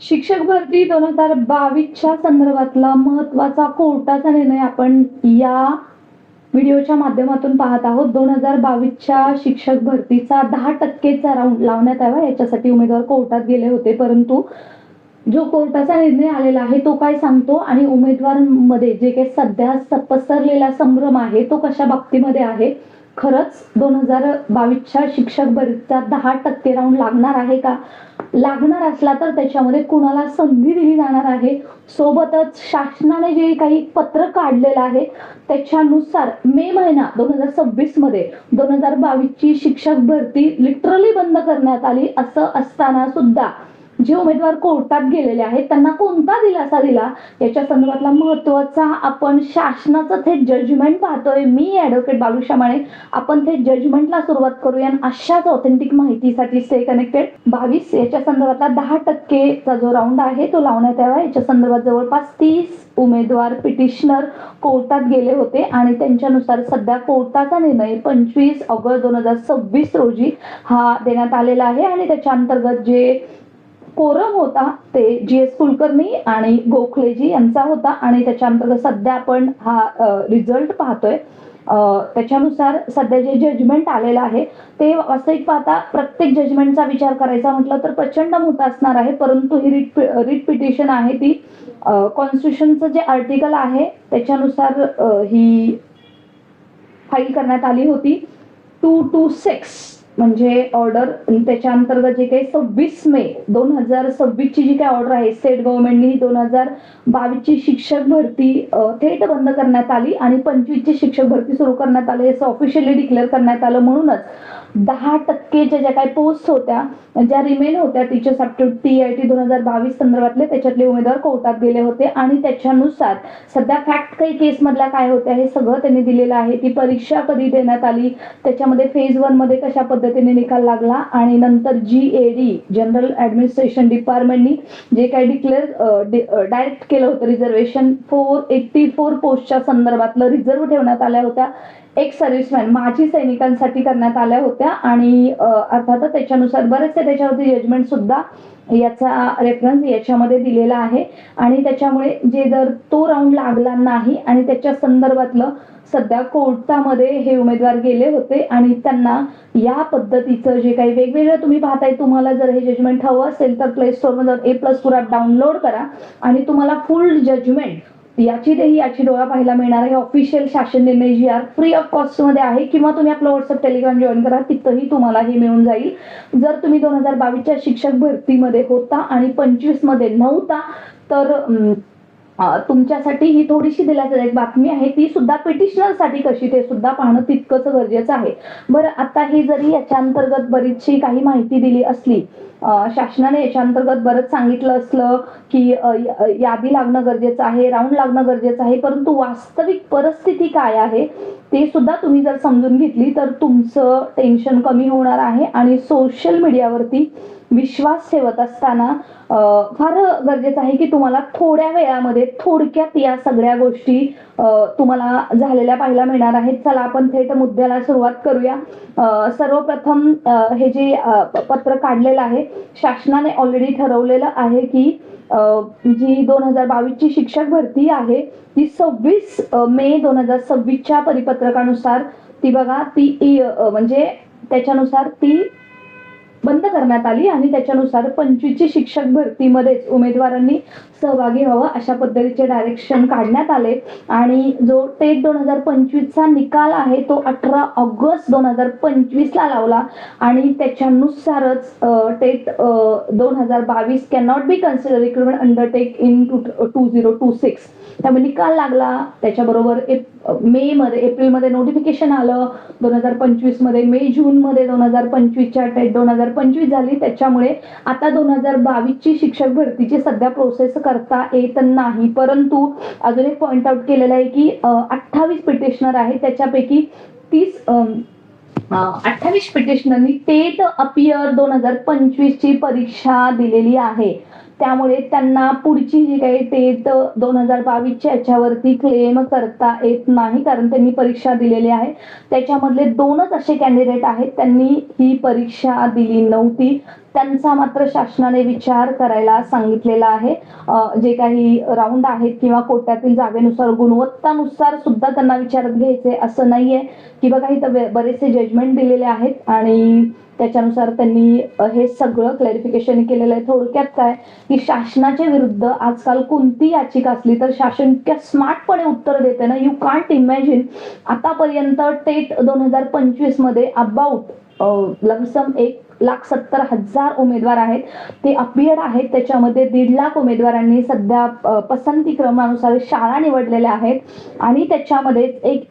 शिक्षक भरती 2022च्या संदर्भातला महत्त्वाचा कोर्टाचा निर्णय आपण या व्हिडिओच्या माध्यमातून पाहत आहोत. 2022च्या शिक्षक भरतीचा 10%चा राऊंड लावण्यात यावा याच्यासाठी उमेदवार कोर्टात गेले होते, परंतु जो कोर्टाचा निर्णय आलेला आहे तो काय सांगतो आणि उमेदवारांमध्ये जे काही सध्या पसरलेला संभ्रम आहे तो कशा बाबतीमध्ये आहे, खरंच 2022च्या शिक्षक भरतीचा 10% राऊंड लागणार आहे का, लागणार असला तर त्याच्यामध्ये कुणाला संधी दिली जाणार आहे, सोबतच शासनाने जे काही पत्र काढलेलं आहे त्याच्यानुसार मे महिना 2026 मध्ये 2022ची शिक्षक भरती लिटरली बंद करण्यात आली. असं असताना सुद्धा जे उमेदवार कोर्टात गेलेले आहेत त्यांना कोणता दिलासा दिला याच्या संदर्भातला महत्त्वाचा आपण शासनाचं थेट जजमेंट पाहतोय. मी ऍडव्होकेट बालुषा माळे. आपण थेट जजमेंटला सुरुवात करूया. अशाच ऑथेंटिक माहितीसाठी स्टे कनेक्टेड. 22 याच्या संदर्भातला 10%चा जो राऊंड आहे तो लावण्यात यावा याच्या संदर्भात जवळपास 30 उमेदवार पिटिशनर कोर्टात गेले होते आणि त्यांच्यानुसार सध्या कोर्टाचा निर्णय 25 ऑगस्ट 2026 रोजी हा देण्यात आलेला आहे आणि त्याच्या अंतर्गत जे कोरम होता ते GS कुलकर्णी आणि गोखलेजी यांचा होता आणि त्याच्या अंतर्गत सध्या आपण हा रिझल्ट पाहतोय. त्याच्यानुसार सध्या जे जजमेंट आलेलं आहे ते वास्तविक पाहता प्रत्येक जजमेंटचा विचार करायचा म्हटलं तर प्रचंड मोठा असणार आहे, परंतु ही रिट पिटिशन आहे ती कॉन्स्टिट्यूशनचं जे आर्टिकल आहे त्याच्यानुसार ही फाईल करण्यात आली होती. 226 म्हणजे ऑर्डर. त्याच्या अंतर्गत जे काही 26 मे 2026 ची जी काही ऑर्डर आहे स्टेट गव्हर्नमेंटनी 2022ची शिक्षक भरती थेट बंद करण्यात आली आणि 25ची शिक्षक भरती सुरू करण्यात आली असं ऑफिशियली डिक्लेअर करण्यात आलं. म्हणूनच 10%च्या ज्या काही पोस्ट होत्या ज्या रिमेन होत्या टीचर्स ॲप्टिट्यूड TIT 2022 संदर्भातले त्याच्यातले उमेदवार कोर्टात गेले होते आणि त्याच्यानुसार सध्या फॅक्ट काही केस मधल्या काय होत्या हे सगळं त्यांनी दिलेलं आहे. ती परीक्षा कधी देण्यात आली, त्याच्यामध्ये फेज 1 मध्ये कशा पद्धतीने निकाल लागला आणि नंतर GAD जनरल ऍडमिनिस्ट्रेशन डिपार्टमेंटनी जे काही डिक्लेअर डायरेक्ट केलं होतं रिझर्वेशन 484 पोस्टच्या संदर्भातलं रिझर्व ठेवण्यात आल्या होत्या एक सर्व्हिसमॅन माजी सैनिकांसाठी करण्यात आल्या होत्या आणि अर्थातच त्याच्यानुसार बरेचसे त्याच्यावरती जजमेंट सुद्धा याचा रेफरन्स याच्यामध्ये दिलेला आहे आणि त्याच्यामुळे जे जर तो राऊंड लागला नाही आणि त्याच्या संदर्भातलं सध्या कोर्टामध्ये हे उमेदवार गेले होते आणि त्यांना या पद्धतीचं जे काही वेगवेगळं तुम्ही पाहताय, तुम्हाला जर हे जजमेंट हवं असेल तर प्ले स्टोर मध्ये A+ ॲप डाउनलोड करा आणि तुम्हाला फुल जजमेंट याची डोळा पाहायला मिळणार आहे. ऑफिशियल शासन निर्णय GR फ्री ऑफ कॉस्ट मध्ये आहे किंवा तुम्ही आपलं व्हॉट्सअप टेलिग्राम जॉईन करा, तिथंही तुम्हाला हे मिळून जाईल. जर तुम्ही 2022च्या शिक्षक भरतीमध्ये होता आणि 25 मध्ये नव्हता तर तुमच्यासाठी ही थोडीशी दिलासादायक बातमी आहे. ती सुद्धा पिटिशनर साठी कशी ते सुद्धा पाहणं तितकंच गरजेचं आहे. बरं, आता ही जरी याच्या अंतर्गत बरीचशी काही माहिती दिली असली, शासनाने याच्या अंतर्गत बरंच सांगितलं असलं की यादी लागणं गरजेचं आहे, राऊंड लागणं गरजेचं आहे, परंतु वास्तविक परिस्थिती काय आहे ते सुद्धा तुम्ही जर समजून घेतली तर तुमचं टेन्शन कमी होणार आहे आणि सोशल मीडियावरती विश्वास ठेवत असताना फार गरजेचं आहे की तुम्हाला थोड्या वेळामध्ये थोडक्यात या सगळ्या गोष्टी तुम्हाला झालेल्या पाहायला मिळणार आहेत. चला आपण थेट मुद्द्याला सुरुवात करूया. सर्वप्रथम हे जे पत्र काढलेलं आहे शासनाने ऑलरेडी ठरवलेलं आहे की जी 2022ची शिक्षक भरती आहे ती 26 मे 2026च्या परिपत्रकानुसार ती बघा ती म्हणजे त्याच्यानुसार ती बंद करण्यात आली आणि त्याच्यानुसार 25ची शिक्षक भरतीमध्येच उमेदवारांनी सहभागी व्हावं अशा पद्धतीचे डायरेक्शन काढण्यात आले आणि जो टेट 2025चा निकाल आहे तो 18 ऑगस्ट 2025 ला लावला आणि त्याच्यानुसारच TET 2022 can not be consider recruitment undertake in 2026 त्यामुळे निकाल लागला. त्याच्याबरोबर एप्रिल मध्ये नोटिफिकेशन आलं 2025 मध्ये, जून मध्ये 2025च्या टेट 2025 झाली. त्याच्यामुळे आता 2022ची शिक्षक भरतीची सध्या प्रोसेस करता येत नाही. परंतु अजून एक पॉइंट आउट केलेला आहे की 28 पिटिशनर आहे त्याच्यापैकी 28 पिटिशनरनी टेट अपियर 2025 ची परीक्षा दिलेली आहे. त्यामुळे त्यांना पुढची जी काही टेट 2022च्या याच्यावरती क्लेम करता येत नाही कारण त्यांनी परीक्षा दिलेली आहे. त्याच्यामधले 2च असे कॅन्डिडेट आहेत त्यांनी ही परीक्षा दिली नव्हती. त्यांचा मात्र शासनाने विचार करायला सांगितलेला आहे. जे काही राऊंड आहेत किंवा कोट्यातील जागेनुसार गुणवत्तानुसार सुद्धा त्यांना विचारात घ्यायचे असं नाहीये की बघा इथं बरेचसे जजमेंट दिलेले आहेत आणि त्याच्यानुसार त्यांनी हे सगळं क्लॅरिफिकेशन केलेलं आहे. थोडक्यात काय की शासनाच्या विरुद्ध आजकाल कोणती याचिका असली तर शासन इतक्या स्मार्टपणे उत्तर देते ना, यू कांट इमॅजिन. आतापर्यंत टेट 2025 मध्ये अबाउट लमसम 1,70,000 उमेदवार आहेत, ते अपियर्ड आहेत. त्याच्यामध्ये 1,50,000 उमेदवारांनी सध्या पसंती क्रमानुसार शाळा निवडलेल्या आहेत आणि त्याच्यामध्ये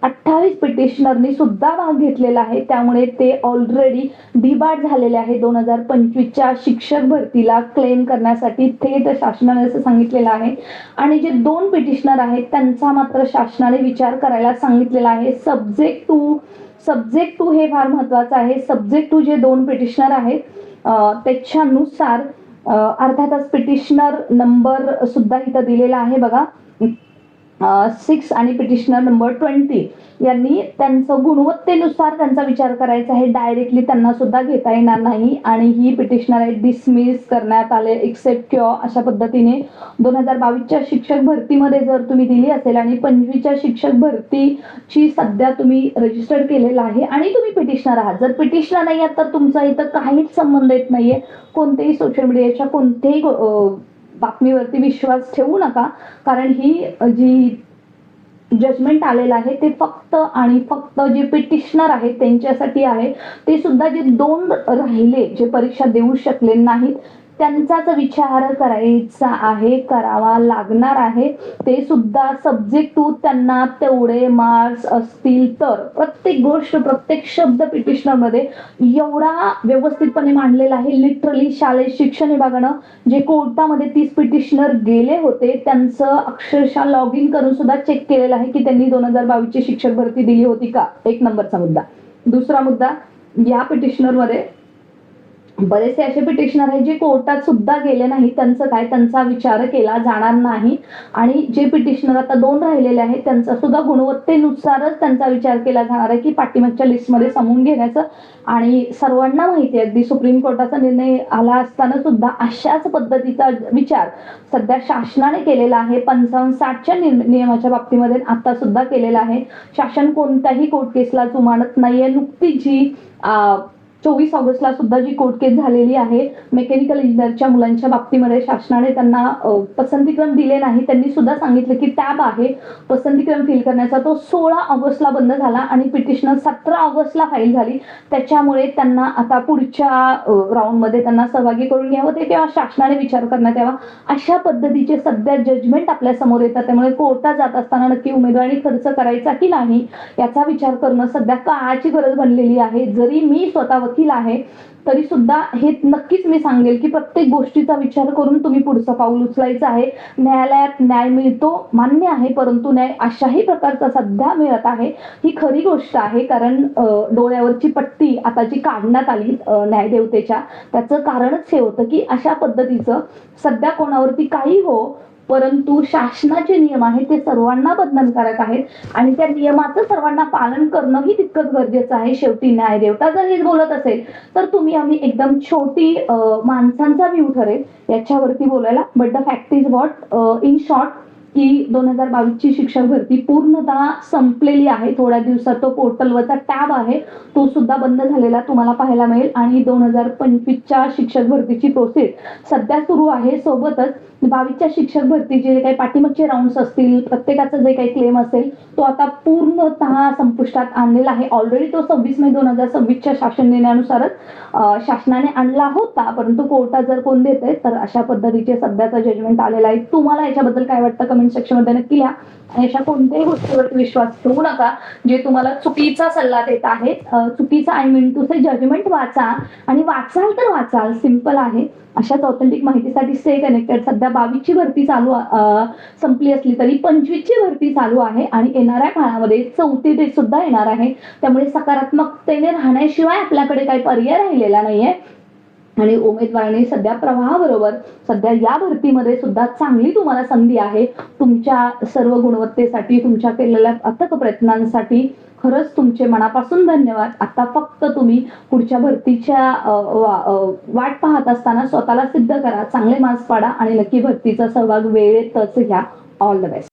28 पिटिशनरनी सुद्धा भाग घेतलेला आहे. त्यामुळे ते ऑलरेडी डिबार्ड झालेले आहे 2025च्या शिक्षक भरतीला क्लेम करण्यासाठी थेट शासनाने असं सांगितलेलं आहे. आणि जे 2 पिटिशनर आहेत त्यांचा मात्र शासनाने विचार करायला सांगितलेला आहे. सब्जेक्ट टू हे फार महत्वाचं आहे. सब्जेक्ट टू जे 2 पिटिशनर आहेत त्याच्यानुसार अर्थातच पिटिशनर नंबर सुद्धा इथं दिलेला आहे बघा 6 आणि पिटिशनर नंबर 20 यांनी त्यांचं गुणवत्तेनुसार त्यांचा विचार करायचा आहे. डायरेक्टली त्यांना सुद्धा घेता येणार नाही आणि ही पिटिशनर आहे डिसमिस करण्यात आले एक्सेप्ट किंवा अशा पद्धतीने 2022च्या शिक्षक भरतीमध्ये जर तुम्ही दिली असेल आणि 25च्या शिक्षक भरतीची सध्या तुम्ही रजिस्टर केलेला आहे आणि तुम्ही पिटिशनर आहात. जर पिटिशनर नाही आहात तर तुमचा इथं काहीच संबंध येत नाहीये. कोणत्याही सोशल मीडियाच्या कोणत्याही बातमीवरती विश्वास ठेवू नका, कारण ही जी जजमेंट आलेलं आहे ते फक्त आणि फक्त जे पिटिशनर आहेत त्यांच्यासाठी आहे. ते सुद्धा जे 2 राहिले जे परीक्षा देऊ शकले नाहीत त्यांचाच विचार करायचा आहे, करावा लागणार आहे. ते सुद्धा सब्जेक्ट टू त्यांना तेवढे मार्क्स असतील तर. प्रत्येक गोष्ट प्रत्येक शब्द पिटिशनर मध्ये एवढा व्यवस्थितपणे मांडलेला आहे. लिटरली शालेय शिक्षण विभागानं जे कोर्टामध्ये 30 पिटिशनर गेले होते त्यांचं अक्षरशः लॉग इन करून सुद्धा चेक केलेलं आहे की त्यांनी 2022ची शिक्षक भरती दिली होती का. 1 नंबरचा मुद्दा. दुसरा मुद्दा, या पिटिशनर मध्ये बरेचसे असे पिटिशनर आहेत जे कोर्टात सुद्धा गेले नाही. त्यांचं काय, त्यांचा विचार केला जाणार नाही. आणि जे पिटिशनर आता 2 राहिलेले आहेत त्यांचा सुद्धा गुणवत्तेनुसारच त्यांचा विचार केला जाणार आहे की पाठीमागच्या लिस्टमध्ये सामावून घेण्याचं. आणि सर्वांना माहिती आहे अगदी सुप्रीम कोर्टाचा निर्णय आला असताना सुद्धा अशाच पद्धतीचा विचार सध्या शासनाने केलेला आहे. 55-60च्या नियमाच्या बाबतीमध्ये आता सुद्धा केलेला आहे. शासन कोणत्याही कोर्ट केसला जुमानत नाहीये. नुकतीच जी 24 ऑगस्टला सुद्धा जी कोर्ट केस झालेली आहे मेकॅनिकल इंजिनिअरच्या मुलांच्या बाबतीमध्ये शासनाने त्यांना पसंतीक्रम दिले नाही. त्यांनी सुद्धा सांगितलं की टॅब आहे पसंतीक्रम फिल करण्याचा, तो 16 ऑगस्टला बंद झाला आणि पिटिशनर 17 ऑगस्टला फाईल झाली. त्याच्यामुळे त्यांना आता पुढच्या राऊंडमध्ये त्यांना सहभागी करून घ्यावं ते किंवा शासनाने विचार करण्यात यावा अशा पद्धतीचे सध्या जजमेंट आपल्या समोर येतात. त्यामुळे कोर्टात जात असताना नक्की उमेदवारी खर्च करायचा की नाही याचा विचार करणं सध्या काळाची गरज बनलेली आहे. जरी मी स्वतः वकील आहे तरी सुद्धा हे नक्कीच मी सांगेल की प्रत्येक गोष्टीचा विचार करून तुम्ही पुढचं पाऊल उचलायचं आहे. न्यायालयात न्याय मिळतो मान्य आहे, परंतु न्याय अशाही प्रकारचा सध्या मिळत आहे ही खरी गोष्ट आहे. कारण डोळ्यावरची पट्टी आता जी काढण्यात आली न्यायदेवतेच्या, त्याचं कारणच हे होतं की अशा पद्धतीचं सध्या कोणावरती काही हो, परंतु शासनाचे नियम आहेत ते सर्वांना बंधनकारक आहेत आणि त्या नियमाचं सर्वांना पालन करणं ही तितकंच गरजेचं आहे. शेवटी न्यायदेवता जर हेच बोलत असेल तर तुम्ही आम्ही एकदम छोटी माणसांचा व्ह्यू ठरेल याच्यावरती बोलायला. But the fact is what in short की 2022ची शिक्षक भरती पूर्णतः संपलेली आहे. थोड्या दिवसात तो पोर्टलवरचा टॅब आहे तो सुद्धा बंद झालेला तुम्हाला पाहायला मिळेल आणि 2025च्या शिक्षक भरतीची प्रोसेस सध्या सुरू आहे. सोबतच 22च्या शिक्षक भरतीचे जे काही पाठीमागचे राऊंड्स असतील प्रत्येकाचं जे काही क्लेम असेल तो आता पूर्णतः संपुष्टात आणलेला आहे. ऑलरेडी तो 26 मे 2026च्या शासन निर्णयानुसारच शासनाने आणला होता, परंतु कोर्टात जर कोण देते तर अशा पद्धतीचे सध्याचा जजमेंट आलेला आहे. तुम्हाला याच्याबद्दल काय वाटतं कमेंट सेक्शन मध्ये नक्की लिहा. आणि अशा कोणत्याही गोष्टीवरती विश्वास ठेवू नका जे तुम्हाला चुकीचा सल्ला देत आहेत. चुकीचा I mean to say judgement वाचा आणि वाचाल तर वाचाल, सिंपल आहे. अशाच ऑथेंटिक माहितीसाठी स्टे कनेक्टेड. सध्या 22ची भरती चालू संपली असली तरी 25ची भरती चालू आहे आणि येणाऱ्या काळामध्ये 34 सुद्धा येणार आहे. त्यामुळे सकारात्मकतेने राहण्याशिवाय आपल्याकडे काही पर्याय राहिलेला नाहीये. आणि उमेदवारांनी सध्या प्रवाहाबरोबर सध्या या भरतीमध्ये सुद्धा चांगली तुम्हाला संधी आहे. तुमच्या सर्व गुणवत्तेसाठी तुमच्या केलेल्या अथक प्रयत्नांसाठी खरंच तुमचे मनापासून धन्यवाद. आता फक्त तुम्ही पुढच्या भरतीच्या वाट पाहत असताना स्वतःला सिद्ध करा, चांगले मार्क्स पाडा आणि नक्की भरतीचा सहभाग वेळेतच घ्या. All the best.